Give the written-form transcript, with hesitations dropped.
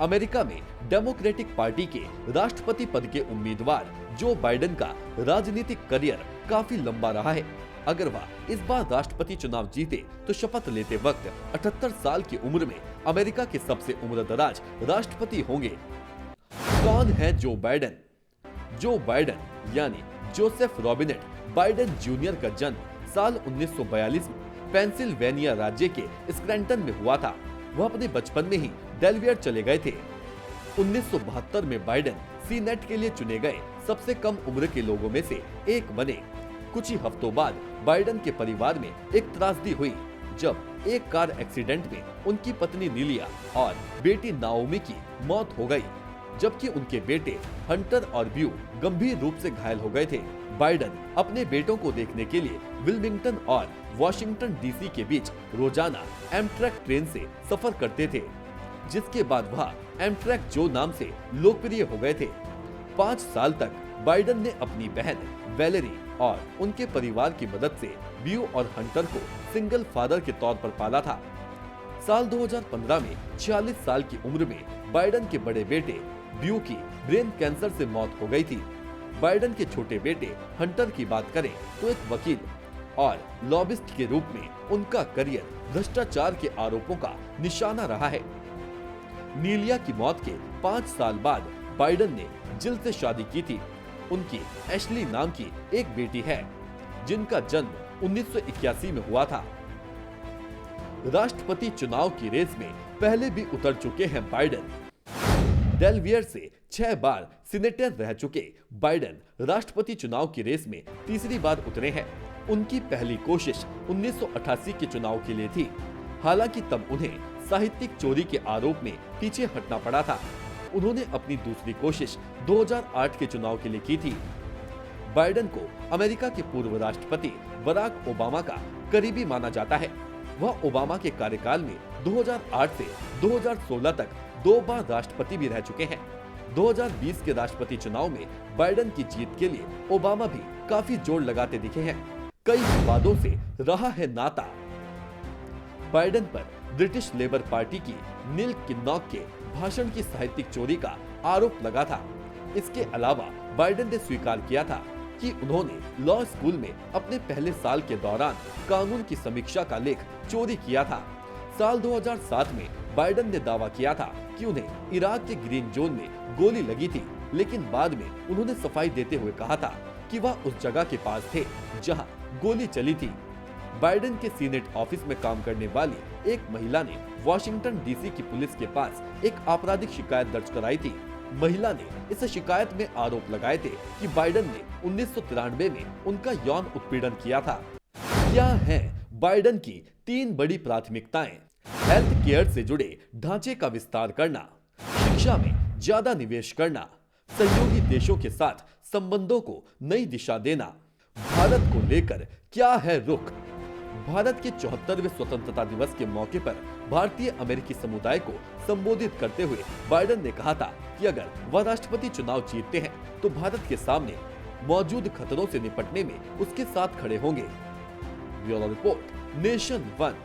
America में democratic party के राष्ट्रपति पद के उम्मीदवार जो बाइडेन का राजनीतिक करियर काफी लंबा रहा है। अगर वह इस बार राष्ट्रपति चुनाव जीते तो शपथ लेते वक्त 78 साल की उम्र में अमेरिका के सबसे उम्रदराज राष्ट्रपति होंगे। कौन है जो बाइडेन? जो बाइडेन यानी जोसेफ रॉबिनेट बाइडेन जूनियर का जन्म साल 1942 में पेंसिल्वेनिया राज्य के स्क्रैंटन में हुआ था। वह अपने बचपन में ही डेलवेयर चले गए थे। 1972 में बाइडेन सीनेट के लिए चुने गए सबसे कम उम्र के लोगों में से एक बने। कुछ ही हफ्तों बाद बाइडेन के परिवार में एक त्रासदी हुई जब एक कार एक्सीडेंट में उनकी पत्नी नीलिया और बेटी नाओमी की मौत हो गई, जबकि उनके बेटे हंटर और ब्यू गंभीर रूप से घायल हो गए थे। बाइडेन अपने बेटों को देखने के लिए विल्मिंगटन और वॉशिंगटन डीसी के बीच रोजाना एमट्रैक ट्रेन से सफर करते थे, जिसके बाद वह एमट्रैक जो नाम से लोकप्रिय हो गए थे। 5 साल तक बाइडेन ने अपनी बहन वैलेरी और उनके परिवार की मदद से ब्यू और हंटर को सिंगल फादर के तौर पर पाला था। साल 2015 में 46 साल की उम्र में बाइडेन के बड़े बेटे ब्यू की ब्रेन कैंसर से मौत हो गई थी। बाइडेन के छोटे बेटे हंटर की बात करें तो एक वकील और लॉबिस्ट के रूप में उनका करियर भ्रष्टाचार के आरोपों का निशाना रहा है। नीलिया की मौत के 5 साल बाद बाइडेन ने जिल से शादी की थी। उनकी एशली नाम की एक बेटी है जिनका जन्म 1981 में हुआ था। राष्ट्रपति चुनाव की रेस में पहले भी उतर चुके हैं बाइडेन। डेलवेयर से 6 बार सीनेटर रह चुके बाइडेन राष्ट्रपति चुनाव की रेस में तीसरी बार उतरे हैं। उनकी पहली कोशिश 1988 के चुनाव के लिए थी, हालांकि तब उन्हें साहित्यिक चोरी के आरोप में पीछे हटना पड़ा था। उन्होंने अपनी दूसरी कोशिश 2008 के चुनाव के लिए की थी। बाइडेन को अमेरिका के पूर्व राष्ट्रपति बराक ओबामा का करीबी माना जाता है। वह ओबामा के कार्यकाल में 2008 से 2016 तक 2 बार राष्ट्रपति भी रह चुके हैं। 2020 के राष्ट्रपति चुनाव में बाइडेन की जीत के लिए ओबामा भी काफी जोर लगाते दिखे हैं। कई विवादों से रहा है नाता। बाइडेन पर ब्रिटिश लेबर पार्टी की नील किन्नॉक के भाषण की साहित्यिक चोरी का आरोप लगा था। इसके अलावा बाइडेन ने स्वीकार किया था कि उन्होंने लॉ स्कूल में अपने पहले साल के दौरान कानून की समीक्षा का लेख चोरी किया था। साल 2007 में बाइडेन ने दावा किया था कि उन्हें इराक के ग्रीन जोन में गोली लगी थी, लेकिन बाद में उन्होंने सफाई देते हुए कहा था कि वह उस जगह के पास थे जहां गोली चली थी। बाइडेन के सीनेट ऑफिस में काम करने वाली एक महिला ने वॉशिंगटन डीसी की पुलिस के पास एक आपराधिक शिकायत दर्ज कराई थी। महिला ने इस शिकायत में आरोप लगाए थे कि बाइडेन ने 1993 में उनका यौन उत्पीड़न किया था। क्या है बाइडेन की 3 बड़ी प्राथमिकताएं? हेल्थ केयर से जुड़े ढांचे का विस्तार करना, शिक्षा में ज्यादा निवेश करना, सहयोगी देशों के साथ संबंधों को नई दिशा देना। भारत को लेकर क्या है रुख? भारत के 74वें स्वतंत्रता दिवस के मौके पर भारतीय अमेरिकी समुदाय को संबोधित करते हुए बाइडेन ने कहा था कि अगर वह राष्ट्रपति चुनाव जीतते हैं तो भारत के सामने मौजूद खतरों से निपटने में उसके साथ खड़े होंगे। Bureau report, nation 1।